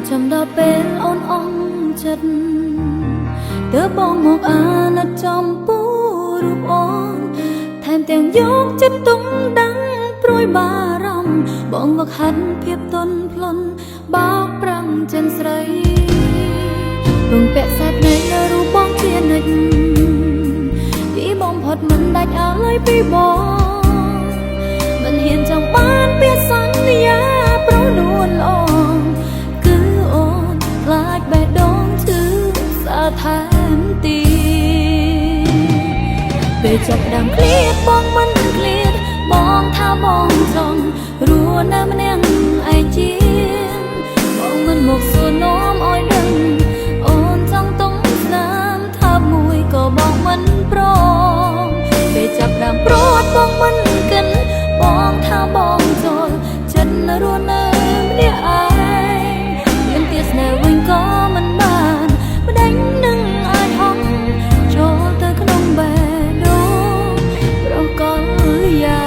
ចាំដល់ពេលអូនអងចិត្តទើបបងមកអាណិតចំពោះរូបអូនថែមទាំងយកចិត្តទុំដឹងព្រួយបារម្ភបងវឹកហាត់ភាពទន់ភ្លន់បោកប្រាំងចិនស្រីរំពាក់សាច់នៃរូបបងជានិច្ចទីបងផុតមិនដាច់អាឡ័យពីបងមិនហ៊ានចង់បានពាក្យសន្យាប្រនួនល្អគឺអូនខ្លាចបេះដូងឈឺសាថែមទីពេលចាប់ដើមឃ្លាតបងមិនឃ្លាតបងថាបងចង់រស់នៅម្នាក់ឯងជាបងមិនមកសួរនាំឲ្យដឹងអូនចង់តុងស្នាមថាមួយក៏បងមិនព្រមពេលចាប់ដើមព្រួតបងមិនកិនបងថាបងចូលចិត្តរស់នៅម្នាក់ឯងមានទៀតស្នេហ៍វិញក៏មិនបានម្ដេចនឹងអាចហងចូលទៅក្នុងបេះដូងប្រកលយ៉ា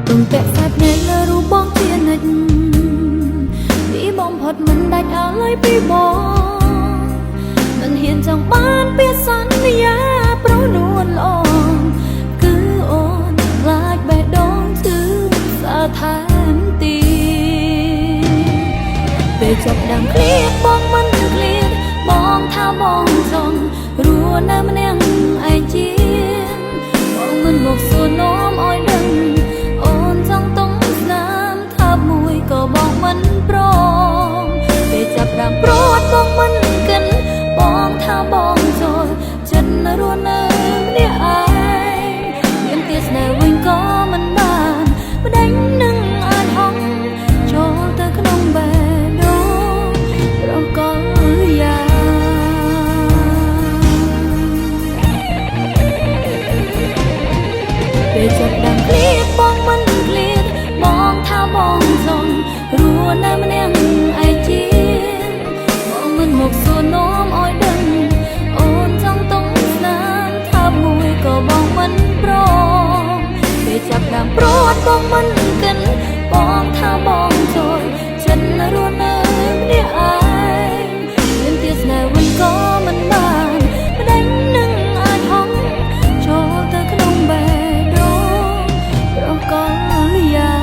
ទំពាក់សាច់នៃលើរូបបងជានិច្ចពីបងផុតមិនដាច់អាឡ័យពីបងមិនហ៊ានចង់បានពាក្យសន្យាប្រនួនល្អគឺអូនខ្លាចបេះដូងឈឺសាថែមទីពេលចាប់ដើមឃ្លាតបងមិនឃ្លាតបងថាបងចង់រស់នៅម្នាក់ឯងជាបងមិនមកសួរនាំឲ្យដឹងចង់តុងស្នាមថាមួយក៏បងមិនព្រមពេលចាប់ដើមព្រួតបងមិនកិនបងថាបងចូលចិត្តរស់នៅម្នាក់ឯងមានទៀតស្នេហ៍វិញក៏មិនបានម្ដេចនឹងអាចហងចូលទៅក្នុងបេះដូងប្រកលយ៉ាពេលចាប់ដើមឃ្លាតបងមិនបងថាបងចង់រស់នៅម្នាក់ឯងជាបងមិនមកសួរនាំឲ្យដឹងអូនចង់តុងស្នាមថាមួយក៏បងមិនព្រមពេលចាប់ដើមព្រួតបងមិនកិនបងថាបងចូលចិត្តរស់នៅម្នាក់ឯងមានទៀតស្នេហ៍វិញក៏មិនបានម្ដេចនឹងអាចហងចូលទៅក្នុងបេះដូងប្រកលយ៉ា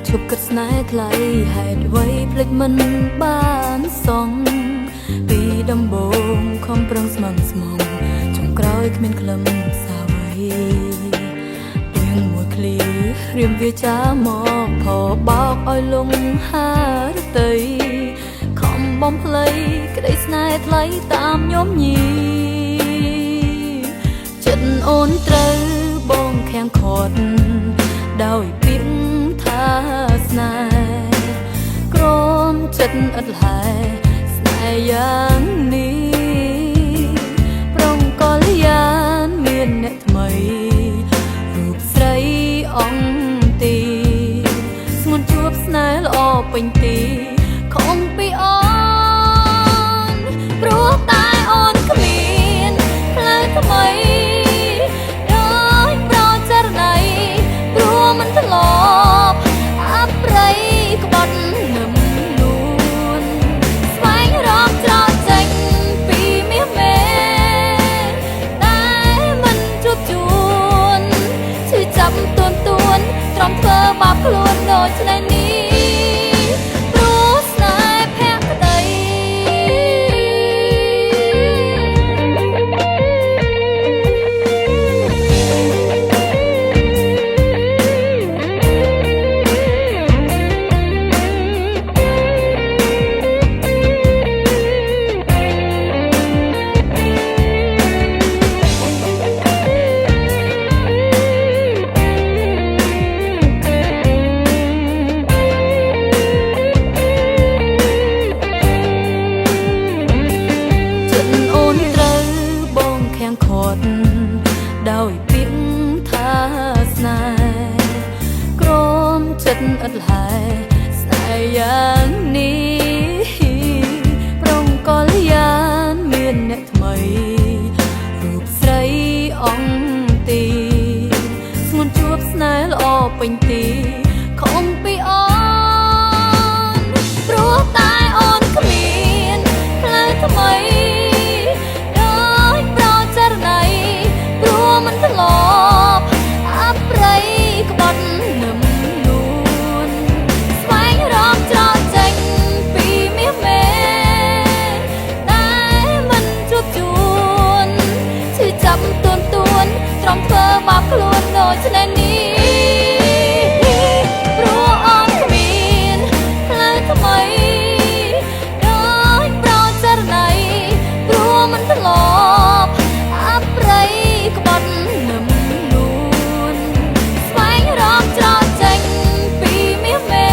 ឈប់គិតស្នេហ៍ថ្លៃហេតុអ្វីភ្លេចមិនបានសងពីដំបូងខំប្រឹងស្មឹងស្មងចុងក្រោយគ្មានក្លឹមសាវីទៀងមួយឃ្លីរៀមវាចាមកផបោកឲ្យលងហារតីខំបំភ្លៃក្តីស្នេហ៍ថ្លៃតាមញោមញីចិត្តអូនត្រូវបងខាំងខាត់ដោយពាក្យថាស្នេហ៍ក្រមចិត្តឥតឡែស្នេហ៍យ៉ាងនេះប្រងកលយានមានអ្នកថ្មីរូបស្រីអង្គទីស្ងួនជួបស្នេហ៍ល្អពេញទីខំពីអូន ខ្លួនដូចថ្ងៃនេះព្រោះស្នេហ៍ភក្តីដោយពាក្យថាស្នេហ៍ក្រមចិត្តឥតហើយស្នេហ៍យ៉ាងនេះប្រងកលយានមានអ្នកថ្មីរូបស្រីអង្គទីស្ងួនជួបស្នេហ៍ល្អពេញទីខំពីអូនព្រោះតែអូនគ្មានផ្លូវថ្មីមិនធ្លាប់អប្រៃក្បត់នឹមនួនស្វែងរកចោលចេញពីមាសមេតែមិនជួបជួនឈឺចាប់ទួនទួនទ្រាំធ្វើបាបខ្លួនដូចថ្ងៃនេះព្រោះអូនគ្មានផ្លូវថ្មីដោយប្រចរណៃព្រោះមិនធ្លាប់អប្រៃក្បត់នឹមនួនស្វែងរកចោលចេញពីមាសមេ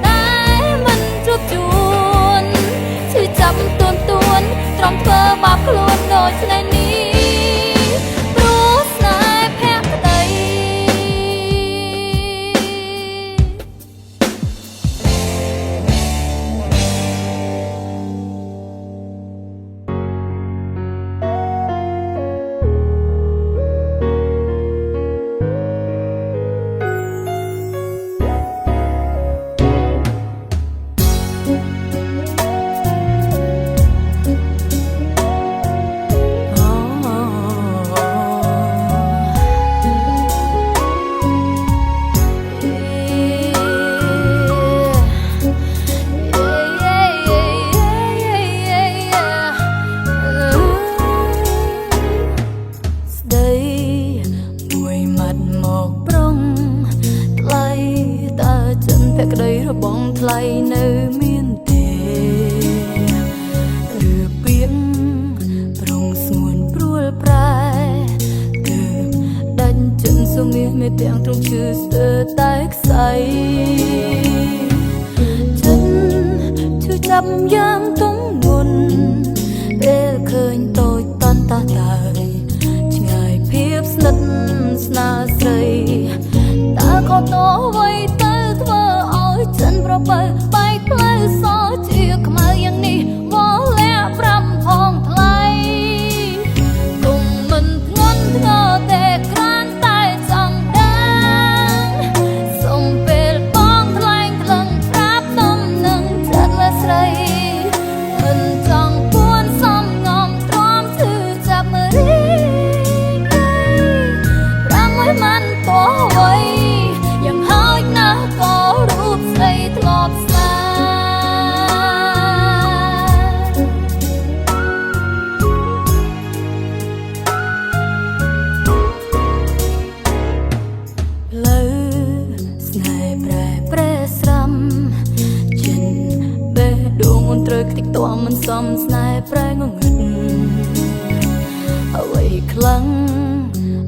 តែមិនជួបជួនឈឺចាប់ទួនទួនទ្រាំធ្វើបាបខ្លួនដូចថ្ងៃនេះព្រោះស្នេហ៍ភក្តីក្តីរបងថ្លៃនៅមានទេឬពាក្យប្រងស្ងួនព្រួលប្រែទើបដាច់ចិនសុមាសមេទាំងទ្រង់ឈឺស្ទើរតែខ្សែចិត្តឈឺចាប់យ៉ាងទងមុនពេលឃើញតូចតាន់តាតើឆ្ងាយភាពស្និទ្ធស្នាស្រីតើក៏តអ្វីទៅធ្វើឲ្យចិនប្របើបែកផ្លូវសជាខ្មៅយ៉ាងនេះវល់លាក់ប្រាំផងថ្លៃគុំមិនធ្ងន់ធ្ងរទេគ្រាន់តែចង់ដឹងសុំពេលបងថ្លែងក្លឹងប្រាប់ទំនឹងចិត្តលើស្រីមិនចង់ពួនសំងំទ្រាំឈឺចាប់មើលរីប្រាំមួយមិនតោះអ្វីយ៉ាងហោចណាស់ក៏រូបស្រីធ្លាប់ស្នេហ៍ផ្លូវស្នេហ៍ប្រែស្រាំចិនបេះដូងអូនត្រូវខ្ទេចខ្ទាំមិនសមស្នេហ៍ប្រែងងឹតអ្វីខ្លាំង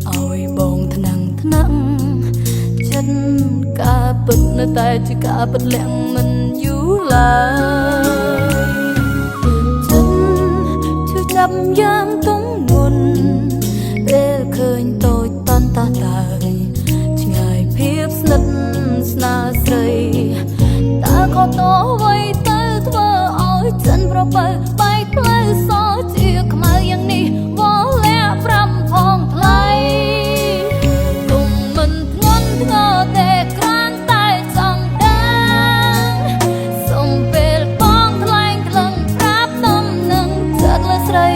ឲ្យបងថ្នាំងចិត្តការពិតនៅតែជាការពិតលាក់មិនយូរឡើយចិត្តឈឺចាប់យ៉ាងទងមុនពេលឃើញតូចតាន់តាតើឆ្ងាយភាពស្និទ្ធស្នាស្រីតើក៏តអ្វីទៅធ្វើឲ្យចិនប្របើបែកផ្លូវសជាខ្មៅយ៉ាងនេះវល់លាក់ប្រាំផងថ្លៃទេគ្រាន់តែចង់ដឹងសុំពេលបងថ្លែងក្លឹងប្រាប់ទំនឹងចិត្តលើស្រី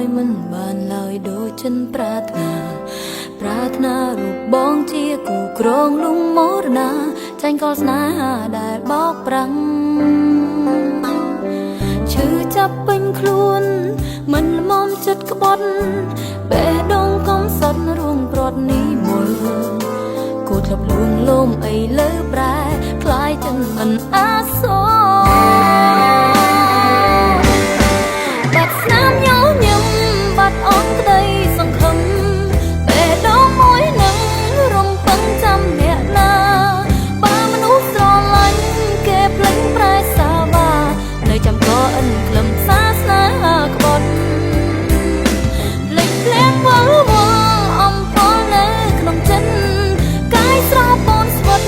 យមិនបានឡើយដូចចិនប្រាថ្នារូបបងជាគូក្រងលំមរណាចាញ់កលស្នេហាដែលបោកប្រាំងឈឺចាប់ពេញខ្លួនមិនល្មមចិត្តក្បត់បេះដូងកំសត់រួងព្រាត់នេះមុលគូធ្លាប់លួងលោមអីលើប្រែคล้ายចឹងមិនអាសរបាត់ស្នាមញញឹមបាត់អស់ក្តីសង្ឃឹមបេះដូងមួយនឹងរំពឹងចាំអ្នកណាបើមនុស្សស្រឡាញ់គេភ្លេចប្រែសាវានៅចាំក៏អិនក្លឹមសាស្នាក្បត់ភ្លេចភ្លាំងវល់វល់អំផលនៅក្នុងចិត្តកាយស្រពូនស្វិត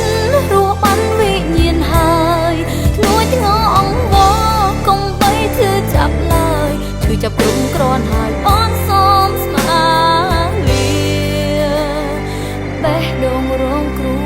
រស់បានវិញ្ញាណហើយធ្នួយធ្ងរអង្វរកុំបីឈឺចាប់ឡើយឈឺចាប់ក្រុមក្រនហើយអនសូមស្មាលាបេះដូងរងគ្រោះ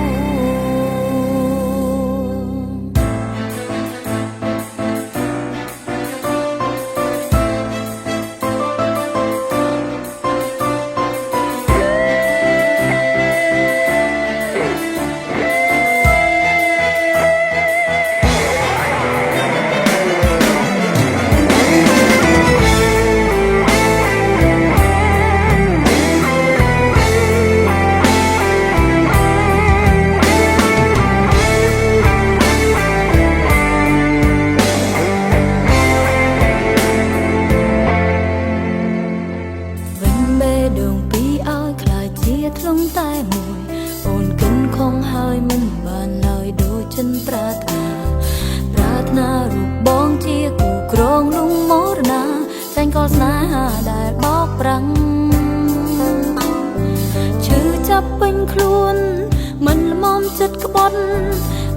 ធ្លុងតែមួយអូនគិនខំហើយមិនបានឡើយដូចចិនប្រាថ្នារូបបងជាគូក្រងលំមរណាចាញ់កលស្នេហាដែលបោកប្រាំងឈឺចាប់ពេញខ្លួនមិនល្មមចិត្តក្បត់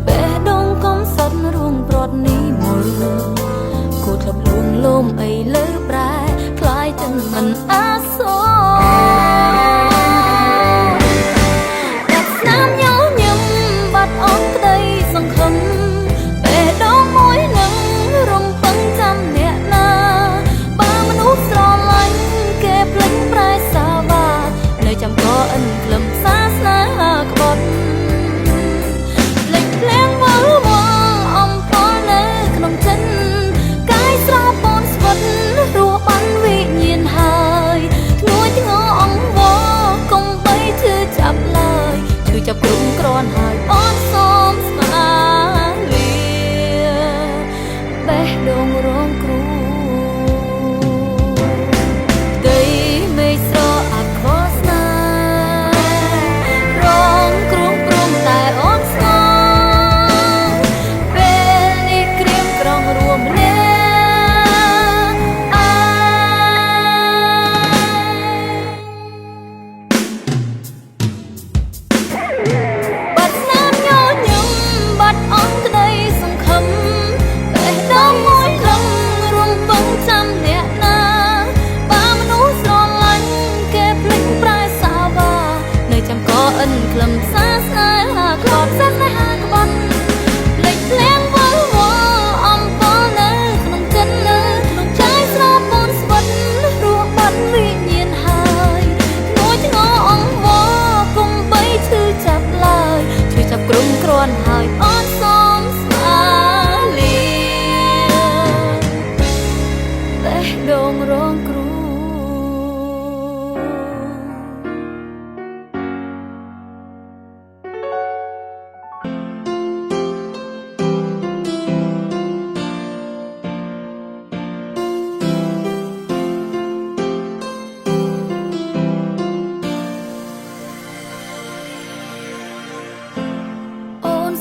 បេះដូងកំសត់រួងព្រាត់នេះមុលគូធ្លាប់លួងលោមអីលើប្រែคล้ายចឹងមិនអាសរចាំក៏អិនក្លឹមសាស្នាក្បត់ភ្លេចភ្លាំងវល់វល់អំផលនៅក្នុងចិត្តកាយស្រពូនស្វិតរស់បានវិញ្ញាណហើយធ្នួយធ្ងរអង្វរកុំបីឈឺចាប់ឡើយឈឺចាប់ក្រុមក្រនហើយអនសូមស្មាលាបេះដូងរងគ្រោះដីមេឃស្រអាប់ខស្នាក្លឹមសាស្នាក្បត់សាស្នាក្បត់ភ្លេចភ្លាំងវល់វល់អំផលនៅក្នុងចិត្តនៅក្នុងใจស្រពូនស្វិតរស់បាត់វិញ្ញាណហើយធ្នួយធ្ងរអង្វរកុំបីឈឺចាប់ឡើយឈឺចាប់ក្រុមក្រនហើយអនសូមស្មាលាបេះដូងរងគ្រោះ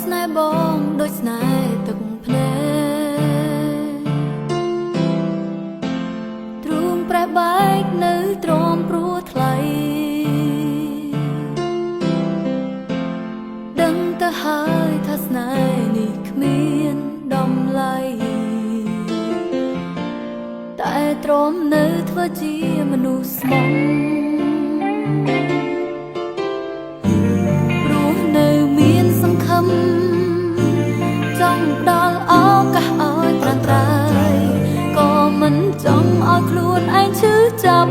ស្នេហ៍បងដូចស្នេហ៍ទឹកភ្នែកទ្រូងប្រែបែកនៅទ្រាំព្រោះថ្លៃដឹងទៅហើយថាស្នេហ៍នេះគ្មានតម្លៃតែទ្រាំនៅធ្វើជាមនុស្សស្មោះព្រោះនៅមានសង្ឃឹមចង់ដល់ឱកាសឲ្យប្រាំងត្រៃក៏មិនចង់ឲ្យខ្លួនឯងឈឺចាប់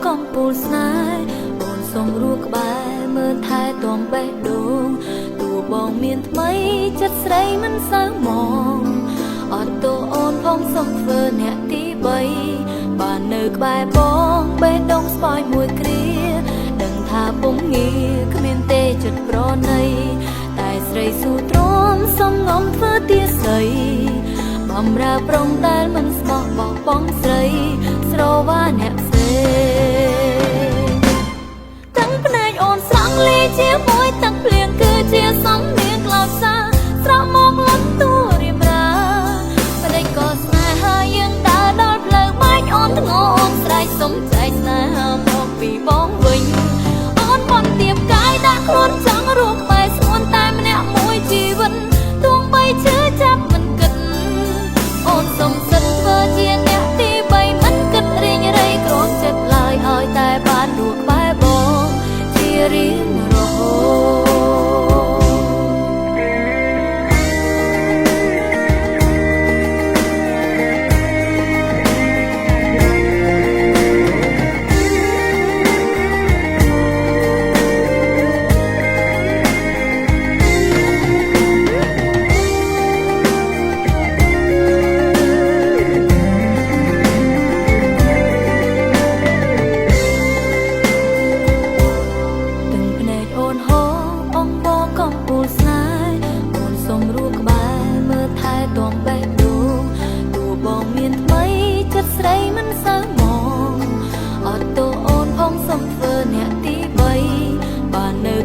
កំពូលស្នេហ៍អូនសុំរស់ក្បែរមើលថែទាំបេះដូងទោះបងមានថ្មីចិត្តស្រីមិនសូវមងអត់ទោះអូនផងសុំធ្វើអ្នកទី3បាននៅក្បែរបងបេះដូងស្បើយមួយគ្រាដឹងថាពុំងារគ្មានទេចិត្តប្រណីតែស្រីស៊ូទ្រាំសំងំធ្វើទាស័យបំរើប្រុងដែលមិនស្មោះបោះបង់ស្រីស្រវាអ្នកផ្សេងទាំងភ្នែកអូនស្រង់លេជាមួយទឹកភ្លៀងគឺជាសំនៀងក្លោចសាស្រក់មកលន់តួរៀបរាប្តីក៏ស្នេហាយើងដើរដល់ផ្លូវបែកអូនធ្ងរអូនស្រែកសុំចែកស្នេហាមកពីបងវិញអូនបន់ទៀបកាយដាក់ខ្លួនចង់រស់បែស្ងួនតែម្នាក់មួយជីវិតទោះបីឈឺចាប់មិនគិតអូនសុំសិនធ្វើជាអ្នកទី3មិនគិតរៀងរៃក្រំចិត្តឡើយឲ្យតែបានរស់ក្បែរបងជារៀងរហូត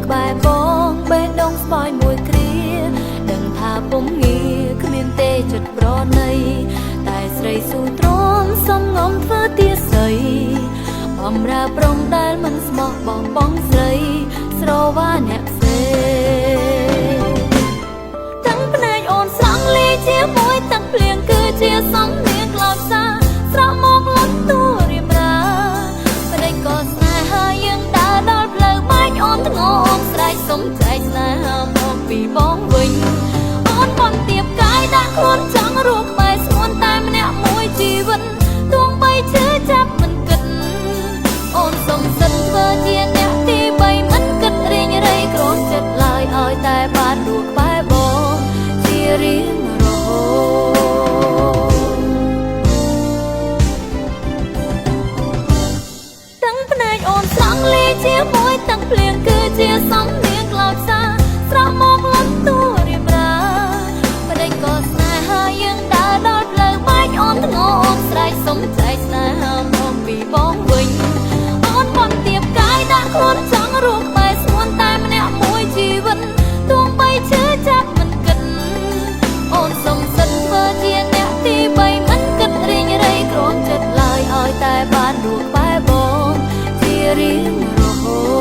ក្បែរបងបេះដូងស្បើយមួយគ្រាដឹងថាពុំងារគ្មានទេចិត្តប្រណីតែស្រីស៊ូទ្រាំសំងំធ្វើទាស័យបំរើប្រុងដែលមិនស្មោះបោះបង់ស្រីស្រវាអ្នកផ្សេងទាំងភ្នែកអូនស្រង់លេជាមួយទឹកភ្លៀងគឺជាសំនៀងក្លោចសាស្រក់មកលន់តួរៀបរាប្តីក៏ស្នេហាយើងដើរដល់ផ្លូវបែកអូនធ្ងរអូនស្រែកសុំចែកស្នេហាមកពីបងវិញអូនបន់ទៀបកាយដាក់ខ្លួនចង់រស់ក្បែរស្ងួនតែម្នាក់មួយជីវិតទោះបីឈឺចាប់មិនគិតអូនសុំសិនធ្វើជាអ្នកទី3មិនគិតរៀងរៃក្រំចិត្តឡើយឲ្យតែបានរស់ក្បែរបងជារៀងរហូតទាំងភ្នែកអូនស្រង់លេជាមួយទឹកភ្លៀងគឺជាសំនៀងក្លោចសាស្រក់មកលន់តួរៀបរាប្តីក៏ស្នេហាយើងដើរដល់ផ្លូវបែកអូនធ្ងរអូនស្រែកសុំចែកស្នេហាមកពីបងវិញអូនបន់ទៀបកាយដាក់ខ្លួនចង់រស់ក្បែរស្ងួនតែម្នាក់មួយជីវិតទោះបីឈឺចាប់មិនគិតអូនសុំសិនធ្វើជាអ្នកទី3មិនគិតរៀងរៃក្រំចិត្តឡើយឲ្យតែបានរស់ក្បែរបងជារៀងរហូត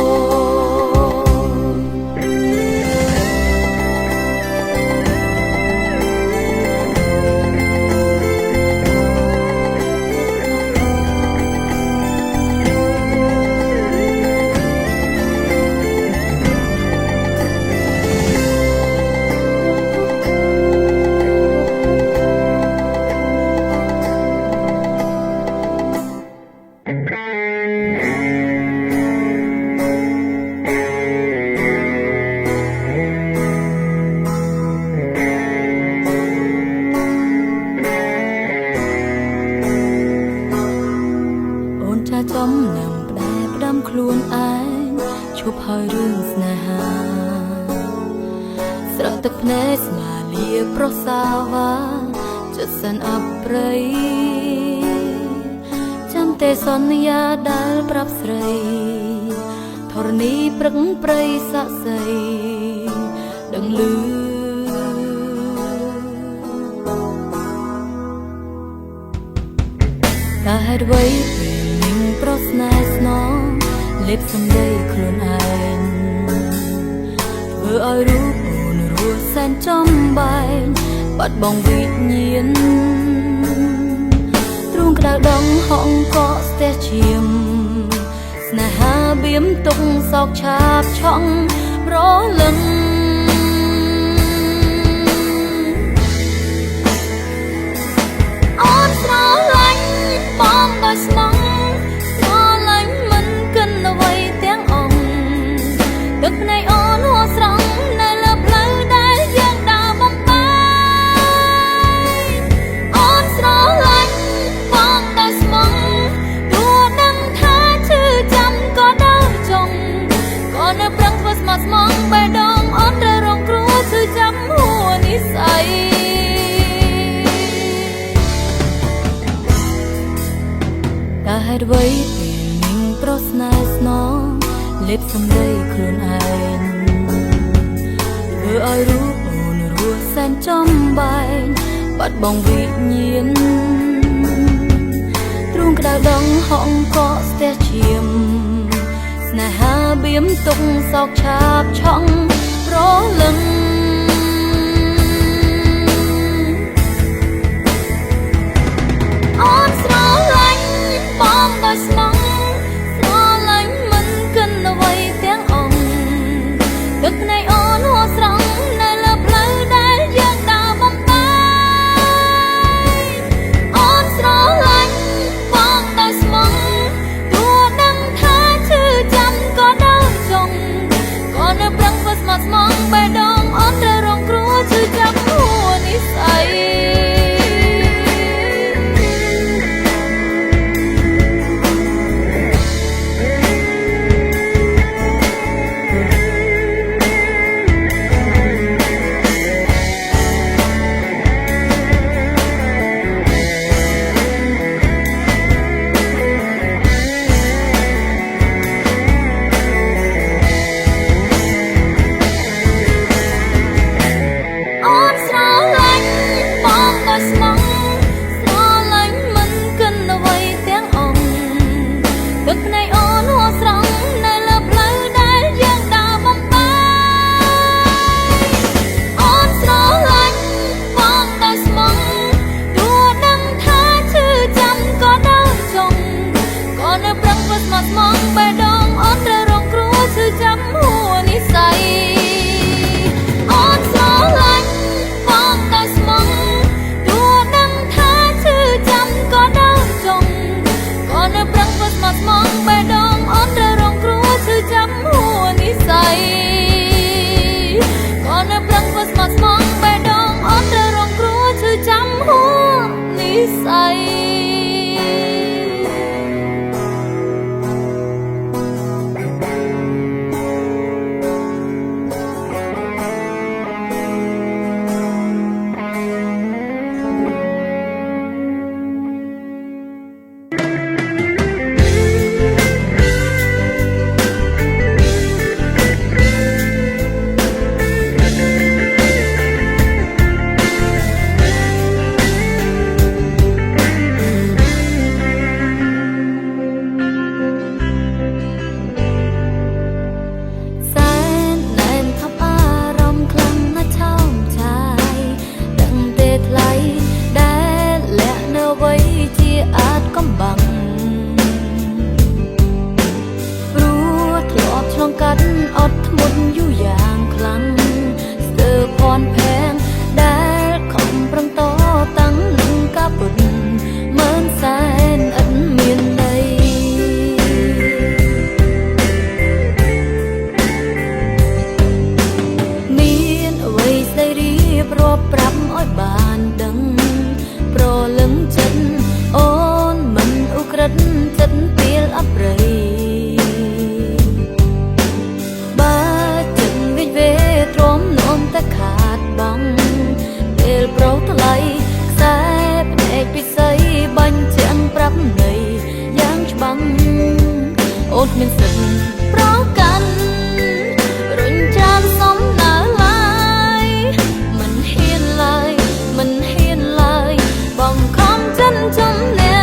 ចំណាំផ្ដែផ្ដាំខ្លួនឯងឈប់ហើយរឿងស្នេហាស្រក់ទឹកភ្នែកស្មាលាប្រសាវាចិត្តសែនអប្រិយចាំតែសន្យាដែលប្រាប់ស្រីធរណីព្រឹកព្រៃស័ក្តិសិទ្ធិដឹងឮតែហេតុអ្វីប្រស្នេហ៍ស្នងលេបសំដីខ្លួនឯងធ្វើឲ្យរូបអូនរស់សែនចំបែងបាត់បង់វិញ្ញាណទ្រូងក្តៅដងហងក៏ស្ទះឈាមស្នេហាបៀមទុកសោកឆាបឆក់រលឹងអូនស្រឡាញ់បងដោយស្មងស្រឡាញ់ ហេតុអ្វីពេលនាងប្រស្នេហ៍ស្នងលេបសំដីខ្លួនឯងធ្វើឲ្យរូបអូនរស់សែនចំបែងបាត់បង់វិញ្ញាណទ្រូងក្តៅដងហងក៏ស្ទះឈាមស្នេហាបៀមទុកសោកឆាបឆង់ប្រលឹងអូនស្រឡាញ់បងដោយស្មងស្រឡាញ់មិនគិនអ្វីទាំងអង្គទឹកភ្នែកអូនហួស្រង់នៅលើផ្លូវដែលយើងដើរបំបែកអូនស្រឡាញ់បងដោយស្មងទោះដឹងថាឈឺចាំក៏ដល់ចុងក៏នៅប្រឹងធ្វើស្មោះស្មងបេះដូងអូនត្រូវរងគ្រោះឈឺចាំហួរនិស្ស័យអូនមានសិទ្ធិប្រកាន់រុញច្រានសំណើឡើយមិនហ៊ានឡើយមិនហ៊ានឡើយបងខំចិនចំលះ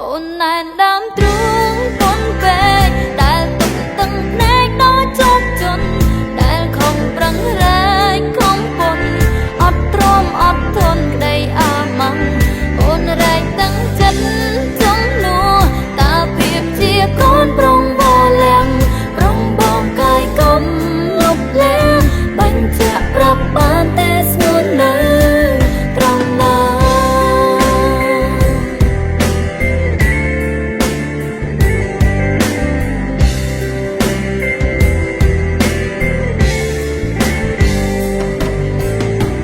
អូនណែនដើមទ្រូងប៉ុនពេកដែលទុកទឹកភ្នែកដល់ជោគជន់ដែលខំប្រឹងរែកខំពុនអត់ទ្រាំអត់ធន់ក្តីអាម៉ាំងអូនរែកទាំងចិត្តចំនួនតើភាពជាកូនប្រុងប្រងបងកាយកំលុបលែងបញ្ជាក់ប្រាប់បានតែស្ងួននៅត្រង់ណា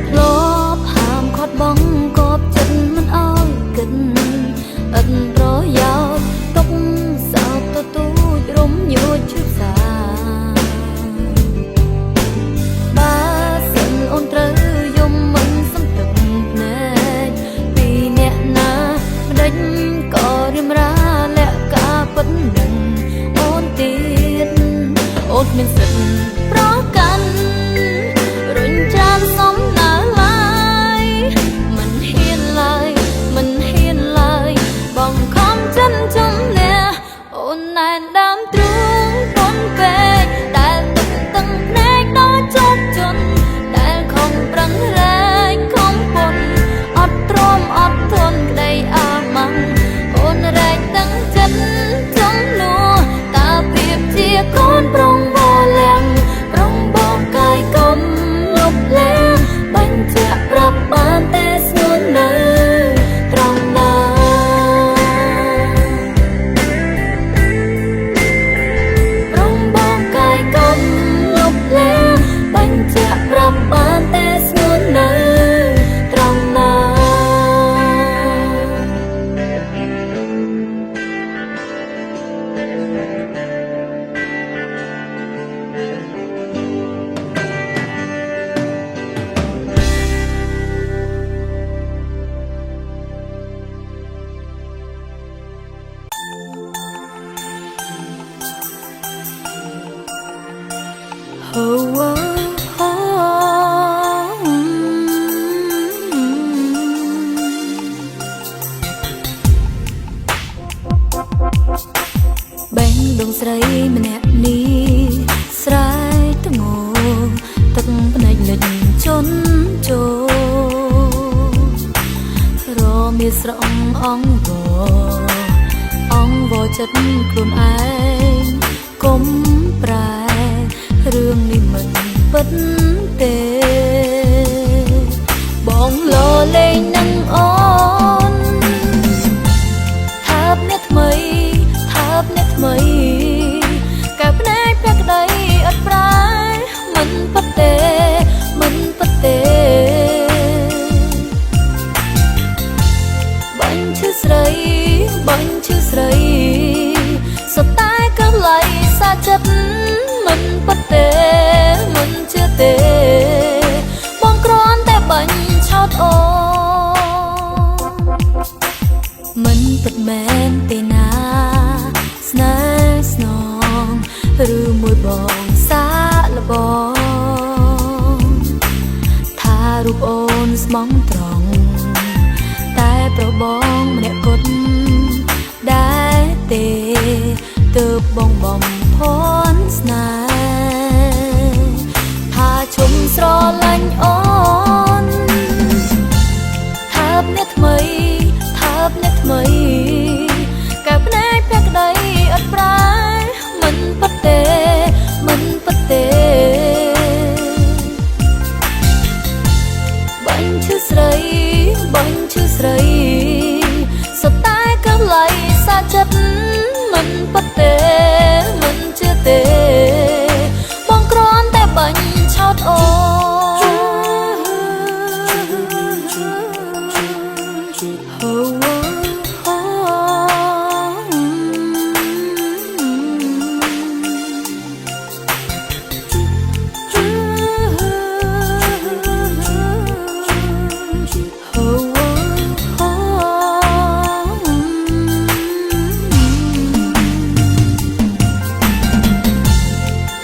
ធ្លាប់ហាមខាត់បងគប់ចិត្តមិនអោយគិតឥតប្រយោជន៍ទុកសោកទទូចរំញួចឈឺផ្សាបើសិនអូនត្រូវយំមិនសំទឹកភ្នែកពីអ្នកណាម្ដេចក៏រៀមរាលក្ខ ដងស្រីម្នាក់នេះស្រែកថ្ងោទឹកភ្នែកលិចជន់ជោរមាស្រងអង្វរចិត្តខ្លួនឯងកុំប្រែរឿងនេះមិនពិតទេបងលលេងនឹងអូនថាបអ្នកថ្មីកាភ្នែកផ្កាក្ដីអត់ប្រែមិនពិតទេបាញ់ឈឺស្រីសុទ្ធតែកន្លែងសាចិត្តមិនពិតទេមិនជឿទេបងគ្រាន់តែបាញ់ឆោតអូមិនពិតមែនទេណាស្នេហ៍ស្នងឬមួយបងសាកល្បងថារូបអូនស្មងត្រង់តែប្របងម្នាក់គត់ដែរទេទើបបងបំផន់ស្នេហ៍ថាជុំស្រឡាញ់អូនថាបអ្នកថ្មីកាភ្នែកផ្កាក្ដីអត់ប្រែមិនពិតទេបាញ់ឈឺស្រីសុទ្ធតែកន្លែងសាចិត្តមិនពិតទេមិនជឿទេបងគ្រាន់តែបាញ់ឆោតអូ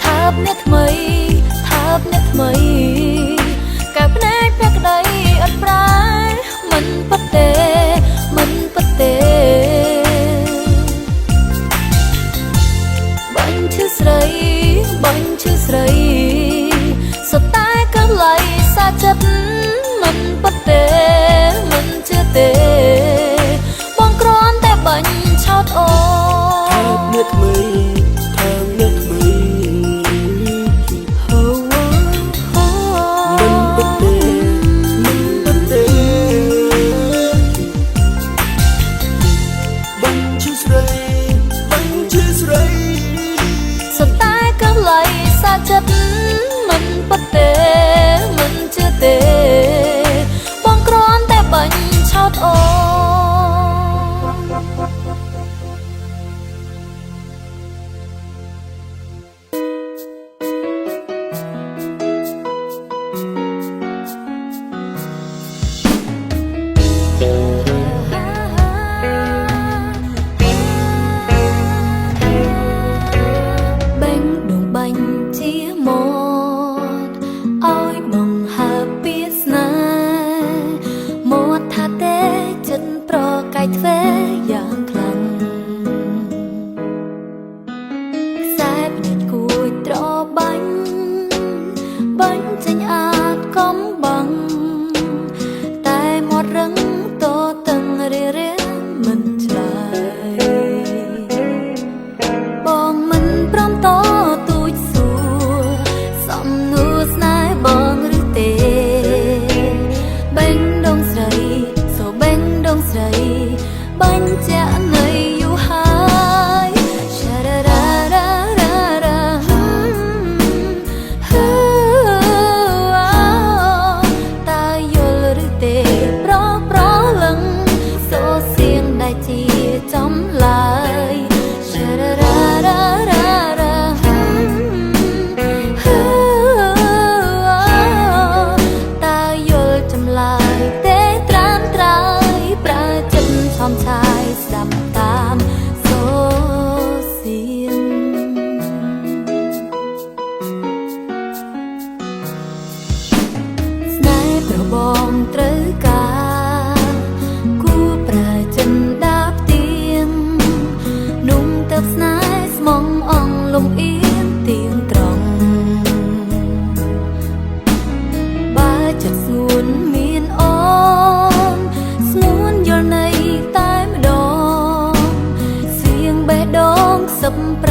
ថាបអ្នកថ្មីកាភ្នែកផ្កាក្ដីអត់ប្រែមិនពិតទេបាញ់ឈឺស្រីសុទ្ធតែកន្លែងសាចិត្តមិនពិតទេមិនជឿទេបងគ្រាន់តែបាញ់ឆោតអូថាបអ្នកថ្មីចិត្តមិនពិតទេមិនជឿទេបងគ្រាន់តែបាញ់ឆោតអូយ៉ាងខ្លាំងខ្សែភ្នែកគួយត្របាញ់ចេញអាចកំបាំងតែមាត់រឹងតតឹងរាមិនឆ្លើយបងមិនព្រមតទូចសួរសំណួរស្នេហ៍បងឬទេបេងដងស្រីបាញ់ចាក់នៅយូរហើយតើយល់ឬទេប្រលឹងសូរសៀងដែលជាចំឡើយតើយល់ចម្លើយទេត្រាំត្រើយប្រើចិត្តឆោមឆាយស្ដា ប់ប្រ